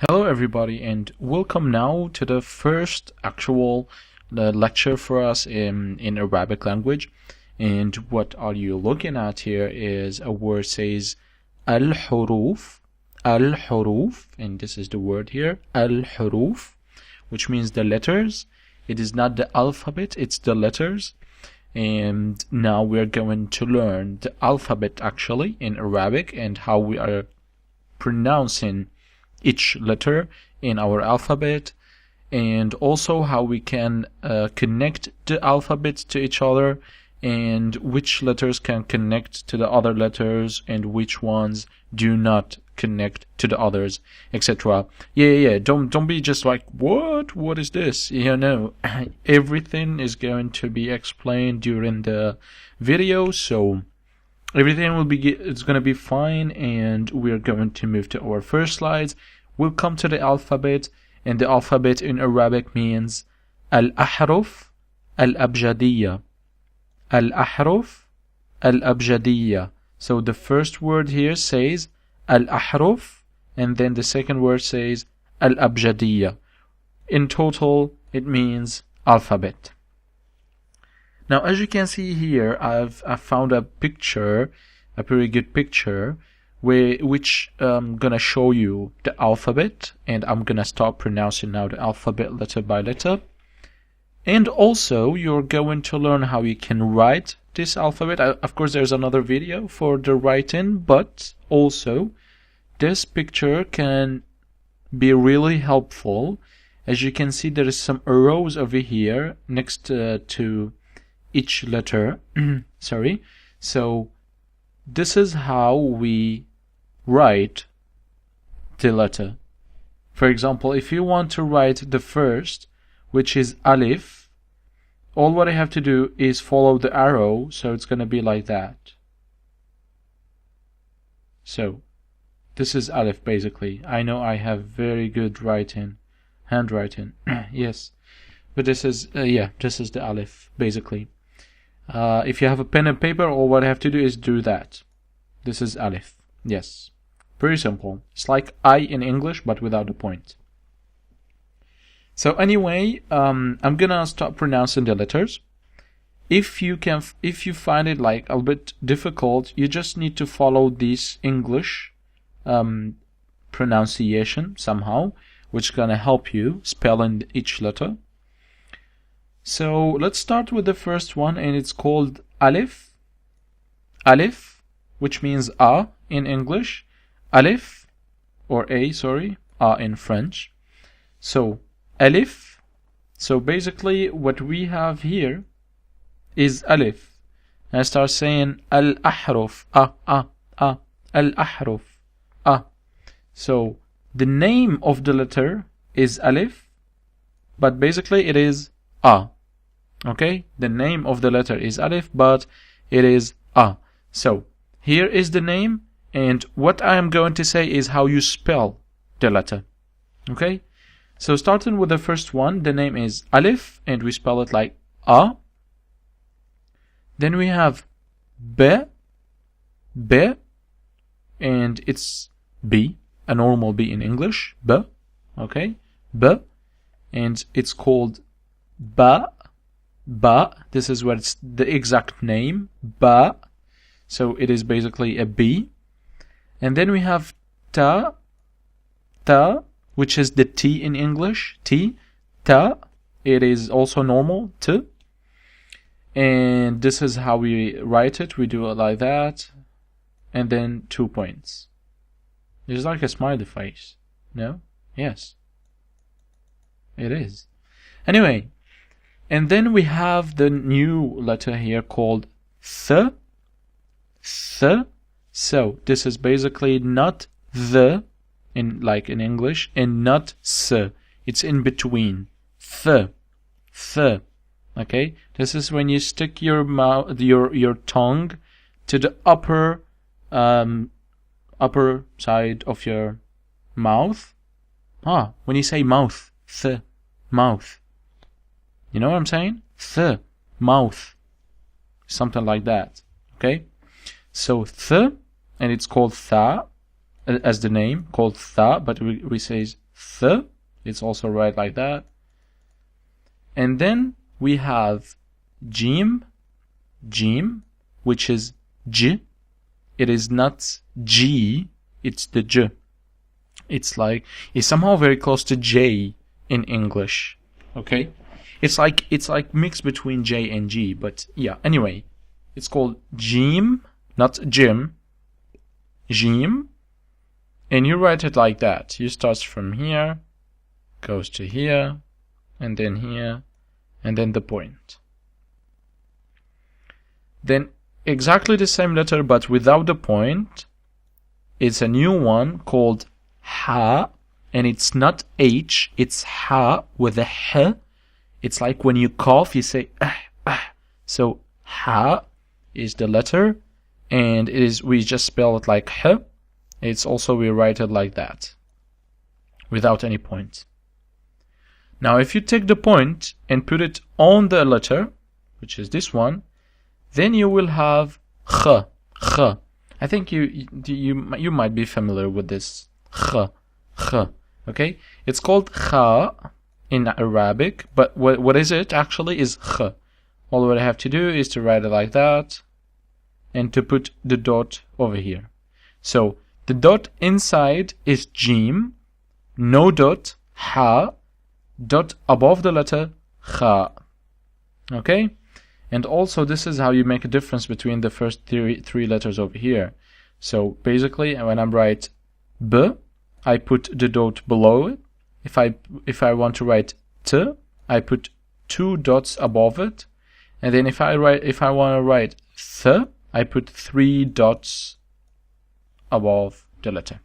Hello everybody, and welcome now to the first actual lecture for us in Arabic language. And what are you looking at here is a word says al-huruf, and this is the word here, al-huruf, which means the letters. It is not the alphabet, it's the letters. And now we're going to learn the alphabet actually in Arabic and how we are pronouncing each letter in our alphabet, and also how we can connect the alphabet to each other, and which letters can connect to the other letters and which ones do not connect to the others, etc. Don't be just like, what is this? No, everything is going to be explained during the video, so everything it's going to be fine, and we're going to move to our first slides. We'll come to the alphabet, and the alphabet in Arabic means al-ahruf al-abjadiyya. Al-ahruf al-abjadiyya. So the first word here says al-ahruf, and then the second word says al-abjadiyya. In total, it means alphabet. Now, as you can see here, I've found a picture, a pretty good picture, which gonna show you the alphabet, and I'm gonna start pronouncing now the alphabet letter by letter. And also, you're going to learn how you can write this alphabet. Of course, there's another video for the writing, but also this picture can be really helpful. As you can see, there is some arrows over here next to each letter. Sorry. So this is how we write the letter. For example, if you want to write the first, which is alif, all what I have to do is follow the arrow, so it's going to be like that. So this is alif basically. I know I have very good handwriting. Yes, but this is this is the alif basically. If you have a pen and paper, all what I have to do is do that. This is alif. Yes. Very simple. It's like I in English, but without the point. So anyway, I'm gonna start pronouncing the letters. If you find it like a little bit difficult, you just need to follow this English pronunciation somehow, which is gonna help you spelling each letter. So let's start with the first one, and it's called alif. Alif, which means a in English. Alif, or a, sorry, a in French. So alif. So basically what we have here is alif. I start saying al-ahruf, al-ahruf, So the name of the letter is alif, but basically it is a. Okay, the name of the letter is alif, but it is a. So here is the name, and what I am going to say is how you spell the letter. Okay, so starting with the first one, the name is alif, and we spell it like a. Then we have b, and it's b, a normal b in English, b. Okay, b, and it's called ba. This is what it's the exact name, ba. So it is basically a B. And then we have ta, which is the T in English, ta. It is also normal, t. And this is how we write it. We do it like that. And then 2 points. It's like a smiley face. No? Yes. It is. Anyway. And then we have the new letter here called th. So this is basically not the in English, and not s. It's in between. Th. Okay? This is when you stick your mouth, your tongue to the upper side of your mouth. When you say mouth, th, mouth. You know what I'm saying? Th, mouth. Something like that. Okay? So th, and it's called tha. as the name, called tha, but we say th. It's also right like that. And then we have jim, which is j. It is not g, it's the j. It's somehow very close to j in English. Okay? It's like mixed between j and g, but yeah, anyway. It's called jim, not jim. Jim. And you write it like that. You start from here, goes to here, and then the point. Then exactly the same letter but without the point. It's a new one called ha, and it's not h, it's ha with a h. It's like when you cough, you say So ha is the letter, and we just spell it like h. It's also, we write it like that, without any point. Now if you take the point and put it on the letter, which is this one, then you will have ch. I think you might be familiar with this. Ch. Okay? It's called kha in Arabic, but what is it actually is ch. All what I have to do is to write it like that and to put the dot over here. So the dot inside is jim, no dot, ha, dot above the letter, kha. Okay? And also this is how you make a difference between the first three letters over here. So basically when I write b, I put the dot below it. If I want to write t, I put 2 dots above it. And then if I want to write th, I put 3 dots above the letter.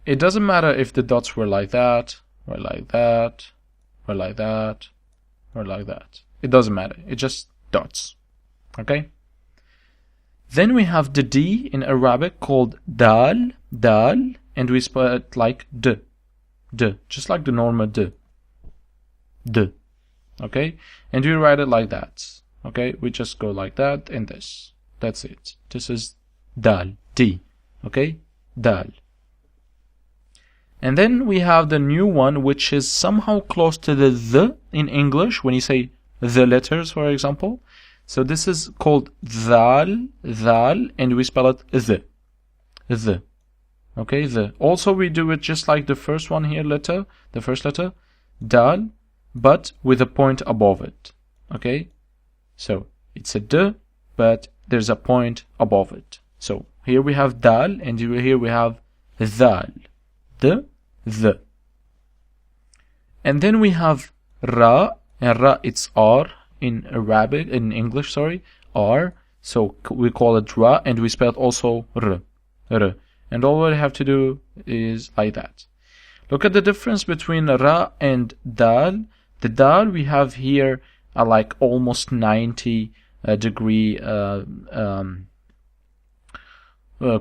It doesn't matter if the dots were like that, or like that, or like that, or like that. It doesn't matter. It's just dots. Okay? Then we have the D in Arabic called dal, and we spell it like d, just like the normal d. Okay? And we write it like that. Okay? We just go like that and this. That's it. This is dal, D. Okay? Dal. And then we have the new one, which is somehow close to the in English when you say the letters, for example. So this is called dhal, and we spell it the. Okay, the. Also we do it just like the first one here, the first letter, dal, but with a point above it. Okay? So it's a d, but there's a point above it. So here we have dal, and here we have dhal. The. And then we have ra, and ra it's r in Arabic, in English, sorry, r. So we call it ra, and we spell it also r. And all we have to do is like that. Look at the difference between ra and dal. The dal we have here are like almost 90 degree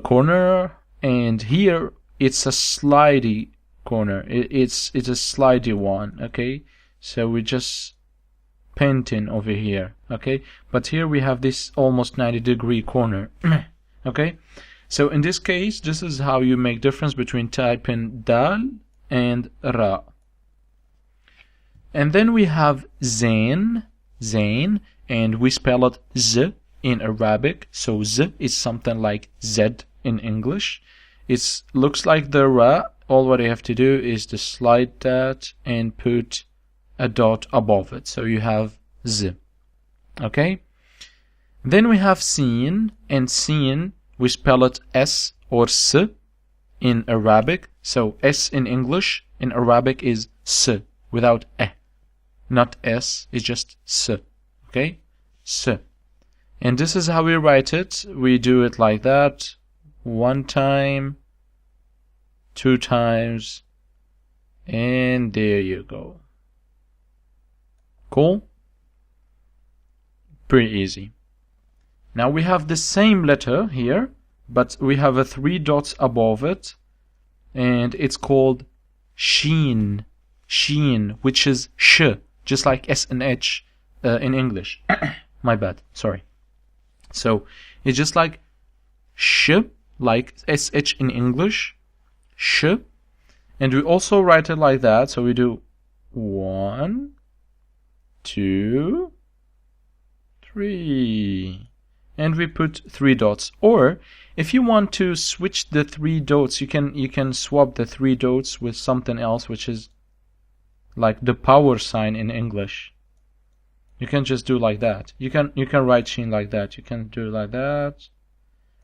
corner, and here it's a slidey corner. It's a slidey one. Okay, so we just painting over here. Okay, but here we have this almost 90 degree corner. Okay, so in this case, this is how you make difference between typing dal and ra. And then we have zain, and we spell it z in Arabic. So z is something like z in English. It looks like the ra. All what you have to do is to slide that and put a dot above it. So you have z. Okay? Then we have sin, and sin we spell it s or s in Arabic. So s in English, in Arabic is s without e. Not s, it's just s. Okay? S. And this is how we write it. We do it like that. 1 time, 2 times, and there you go. Cool? Pretty easy. Now we have the same letter here, but we have a 3 dots above it, and it's called sheen, which is sh, just like s and h in English. My bad, sorry. So it's just like sh, like SH in English, sh, and we also write it like that. So we do 1, 2, 3, and we put 3 dots. Or if you want to switch the 3 dots, you can swap the 3 dots with something else, which is like the power sign in English. You can just do like that. You can write Sheen like that. You can do like that,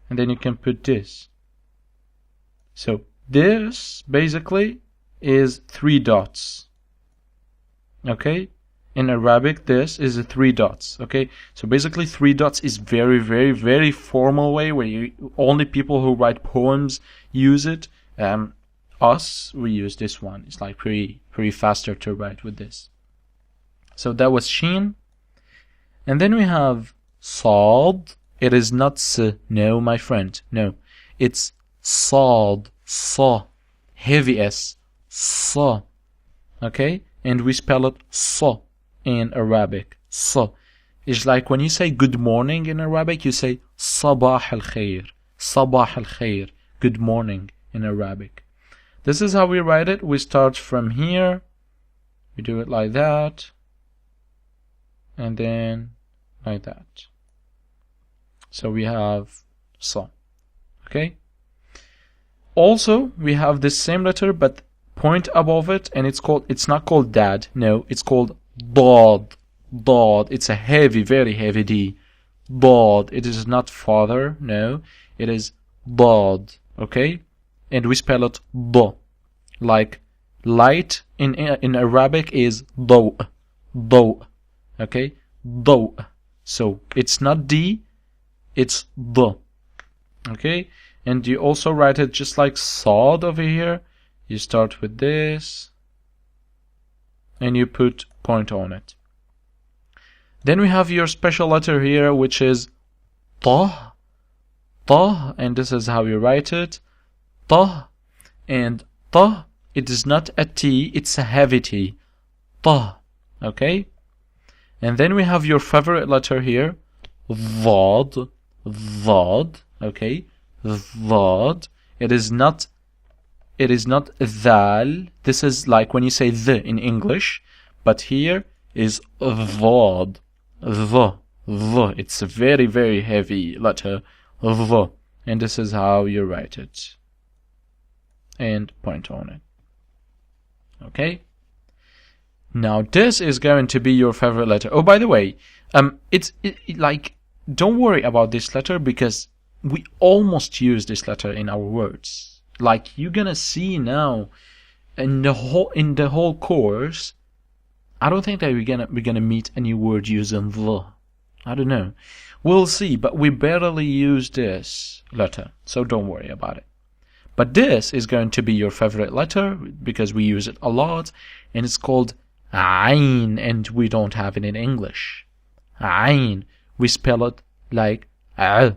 and then you can put this. So this basically is 3 dots. Okay? In Arabic, this is 3 dots. Okay? So basically 3 dots is very, very, very formal way where only people who write poems use it. Us, we use this one. It's like pretty faster to write with this. So that was Sheen. And then we have Sad. It is not S. No, my friend. No. It's Sad. Sa. Heavy S. Sa. Okay? And we spell it Sa in Arabic. Sa. It's like when you say good morning in Arabic, you say Sabah al-Khair. Sabah al-Khair. Good morning in Arabic. This is how we write it. We start from here. We do it like that. And then like that. So we have Sa. Okay? Also, we have the same letter but point above it, and it's not called Dad. No, it's called Dad. Dad. It's a heavy, very heavy D. Dad. It is not father. No, it is Dad. Okay? And we spell it D. Like light in Arabic is Daw. Daw. Okay? Daw. So it's not D, it's D. Okay? And you also write it just like Sad over here. You start with this, and you put point on it. Then we have your special letter here, which is Ta. Ta, and this is how you write it. Ta. And Ta, it is not a T, it's a heavy T. Ta. Okay? And then we have your favorite letter here, Vad. Vad. Okay? Vad. It is not Dhal. This is like when you say the in English, but here is Vad. V. V. It's a very, very heavy letter. V. And this is how you write it. And point on it. Okay? Now this is going to be your favorite letter. Oh, by the way, like, don't worry about this letter because we almost use this letter in our words. Like, you're gonna see now in the whole course, I don't think that we're gonna meet any word using the. I don't know. We'll see, but we barely use this letter, so don't worry about it. But this is going to be your favorite letter because we use it a lot, and it's called Ain, and we don't have it in English. Ain. We spell it like Al.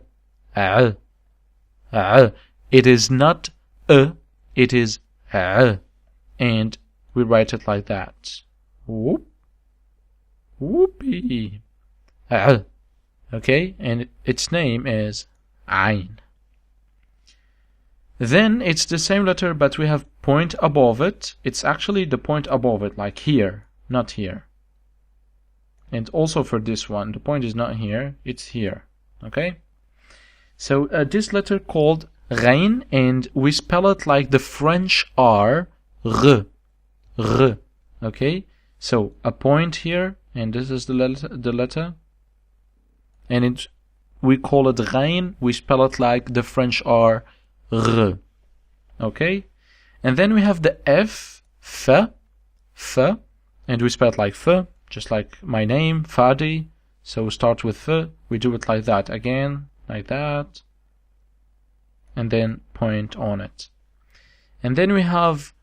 Al. Al. It is not it is Al. And we write it like that. Whoop. Whoopee. Al. Okay, and its name is Ain. Then it's the same letter, but we have point above it. It's actually the point above it, like here, not here. And also for this one, the point is not here, it's here. Okay? So this letter called Ghain, and we spell it like the French R, R. R. Okay? So a point here, and this is the letter. And we call it Ghain, we spell it like the French R, R. Okay? And then we have the F, F, F, and we spell it like F, just like my name, Fadi. So we start with F, we do it like that again, like that, and then point on it. And then we have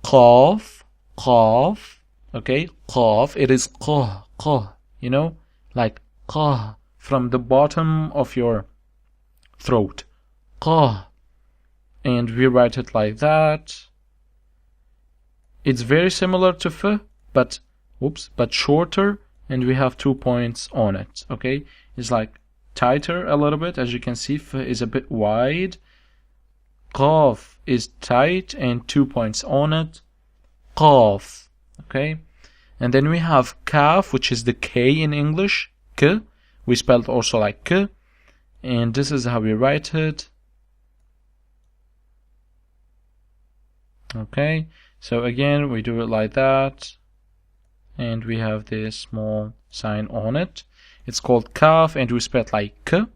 Qaf, Qaf, okay? Qaf, it is Qa, Qa, you know? Like Qa, from the bottom of your throat. Qa. And we write it like that. It's very similar to F, but shorter, and we have 2 points on it. Okay, it's like tighter a little bit. As you can see, F is a bit wide, Qaf is tight and 2 points on it. Qaf. Okay? And then we have kaf, which is the K in English. K. We spell it also like K. And this is how we write it. Okay? So again, we do it like that. And we have this small sign on it. It's called kaf, and we spell it like K.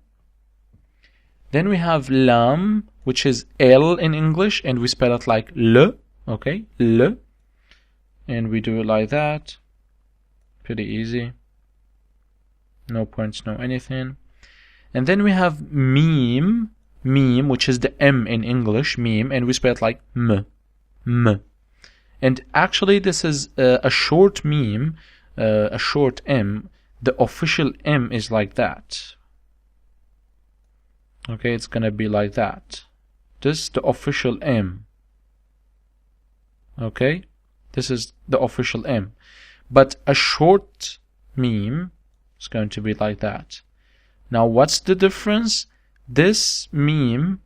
Then we have lam, which is L in English, and we spell it like L. Okay? L. And we do it like that. Pretty easy. No points, no anything. And then we have meme, which is the M in English, meme, and we spell it like M. M. And actually this is a short meme, a short M. The official M is like that. Okay, it's gonna be like that. This is the official M. Okay, this is the official M. But a short meme is going to be like that. Now, what's the difference? This meme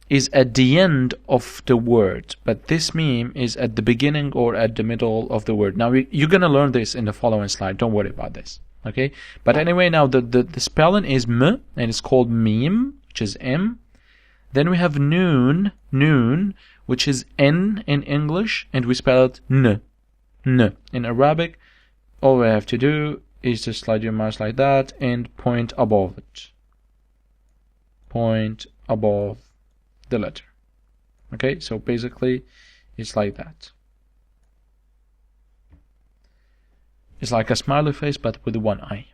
is at the end of the word, but this meme is at the beginning or at the middle of the word. Now, you're gonna learn this in the following slide. Don't worry about this. Okay, but anyway, now the spelling is M, and it's called meme, which is M. Then we have noon, which is N in English, and we spell it N. In Arabic, all we have to do is just slide your mouse like that and point above it. Point above the letter. Okay, so basically it's like that. It's like a smiley face, but with one eye.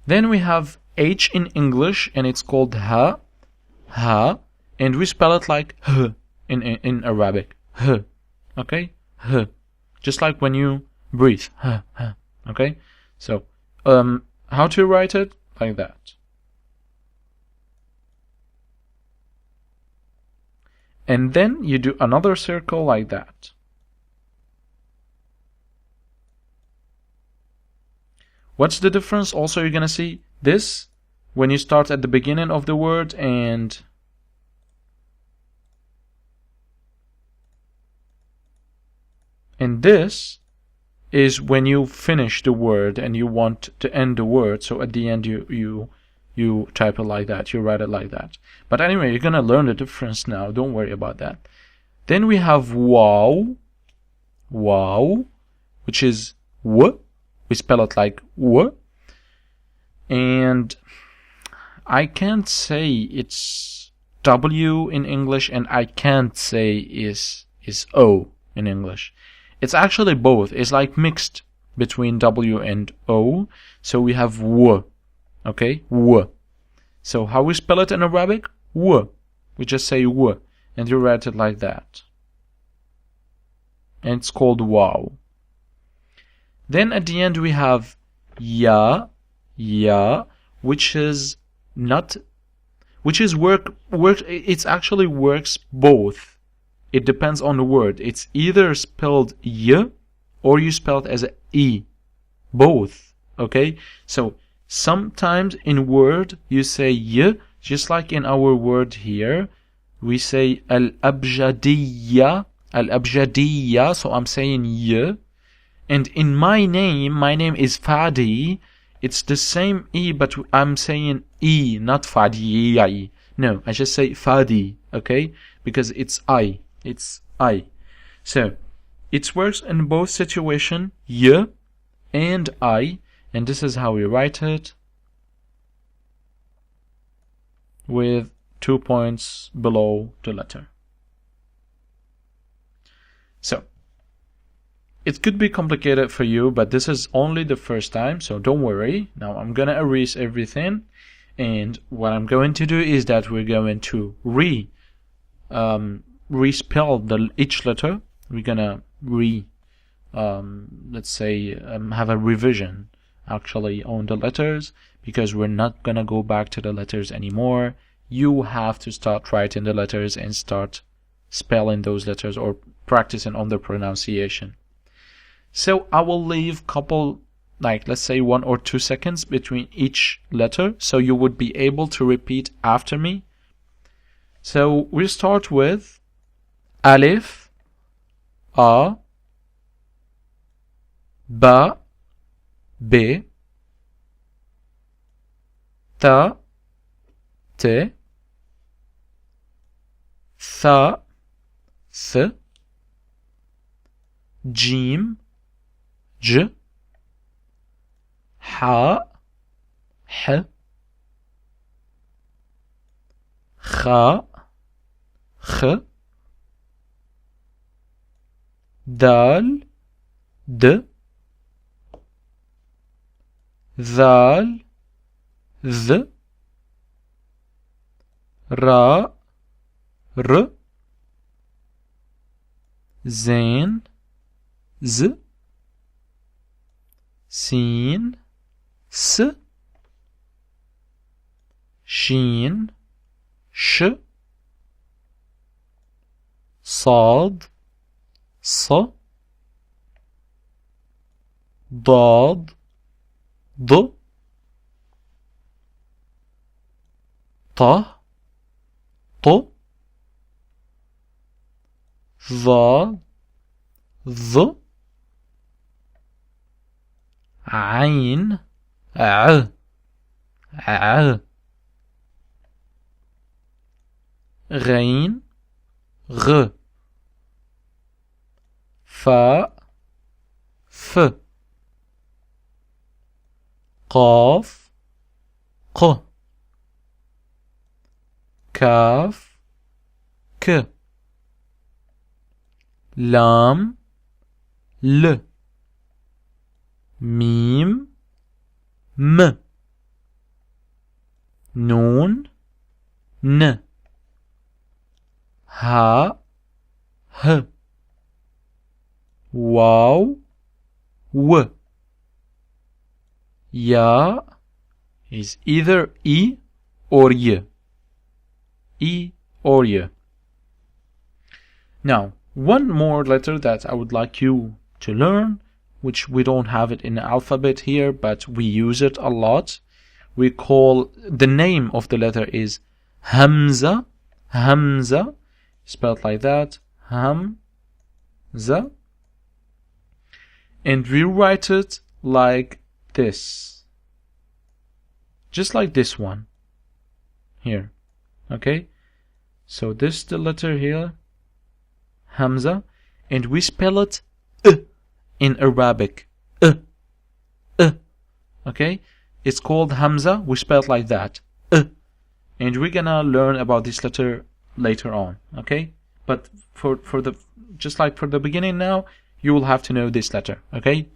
Then we have H in English, and it's called ha, and we spell it like h in Arabic. H. Okay? H. Just like when you breathe. H. Okay? So, how to write it? Like that. And then you do another circle like that. What's the difference? Also, you're gonna see this when you start at the beginning of the word, and this is when you finish the word and you want to end the word. So at the end you type it like that, you write it like that. But anyway, you're gonna learn the difference now. Don't worry about that. Then we have wow, which is w. We spell it like w. And I can't say it's W in English, and I can't say is O in English. It's actually both. It's like mixed between W and O. So we have w. Okay? W. So how we spell it in Arabic? W. We just say w, and you write it like that. And it's called wow. Then at the end we have ya, which is it actually works both. It depends on the word. It's either spelled y or you spell it as a e. Both. Okay? So sometimes in word you say y, just like in our word here. We say al-abjadiyya, so I'm saying y. And in my name is Fadi. It's the same E, but I'm saying E, not Fadi. No, I just say Fadi, okay? Because it's I. It's I. So, it works in both situations, Y and I. And this is how we write it. With 2 points below the letter. So, it could be complicated for you, but this is only the first time, so don't worry. Now I'm gonna erase everything, and what I'm going to do is that we're going to respell each letter. We're gonna let's say have a revision actually on the letters, because we're not gonna go back to the letters anymore. You have to start writing the letters and start spelling those letters or practicing on the pronunciation. So I will leave couple, like let's say 1 or 2 seconds between each letter, so you would be able to repeat after me. So we start with alif, a, ba, b, ta, t, tha, th, jim, j, ha, h, kha, kh, dal, d, ذال, ذ, را, ر, زين, ز, سين, س, شين, ش, صاد, ص, ضاد, ض, ط, ط, ظ, ظ, عين, ع, ع, غين, غ, فاء, ف, قاف, ق, كاف, ك, لام, ل, ميم, م, نون, ن, ها, ه, واو, و. Ya is either E or Y. E or Y. Now, one more letter that I would like you to learn, which we don't have it in the alphabet here, but we use it a lot. We call the name of the letter is Hamza. Hamza, spelled like that. Hamza. And we write it like this, just like this one here. Okay, so this is the letter here, Hamza, and we spell it in Arabic. Okay, it's called Hamza. We spell it like that, and we're gonna learn about this letter later on. Okay, but for the just like for the beginning now, you will have to know this letter. Okay.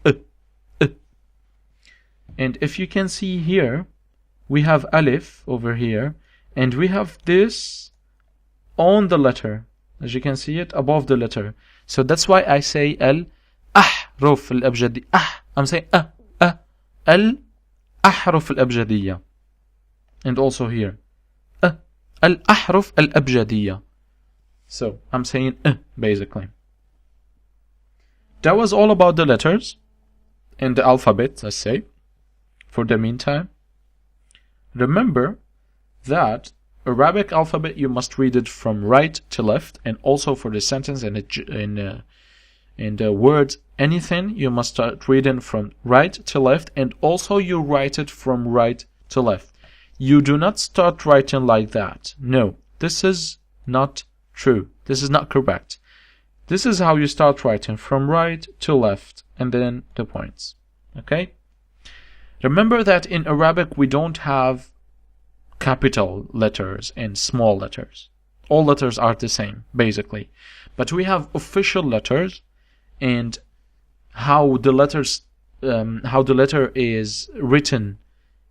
And if you can see here, we have alif over here, and we have this on the letter. As you can see it above the letter. So that's why I say al-ahruf al-abjadiyya. I'm saying al-ahruf al-abjadiyya. And also here. Al-ahruf al-abjadiyya. So I'm saying basically. That was all about the letters and the alphabet, let's say. For the meantime, remember that Arabic alphabet, you must read it from right to left, and also for the sentence and the words, anything, you must start reading from right to left, and also you write it from right to left. You do not start writing like that. No, this is not true. This is not correct. This is how you start writing, from right to left, and then the points. Okay? Remember that in Arabic we don't have capital letters and small letters. All letters are the same, basically. But we have official letters, and how the letter is written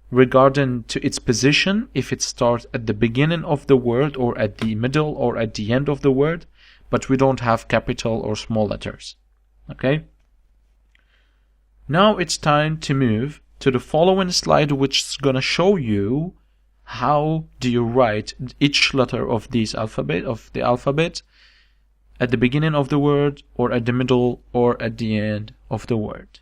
regarding to its position, if it starts at the beginning of the word or at the middle or at the end of the word, but we don't have capital or small letters. Okay? Now it's time to move to the following slide, which is going to show you how do you write each letter of the alphabet at the beginning of the word, or at the middle, or at the end of the word.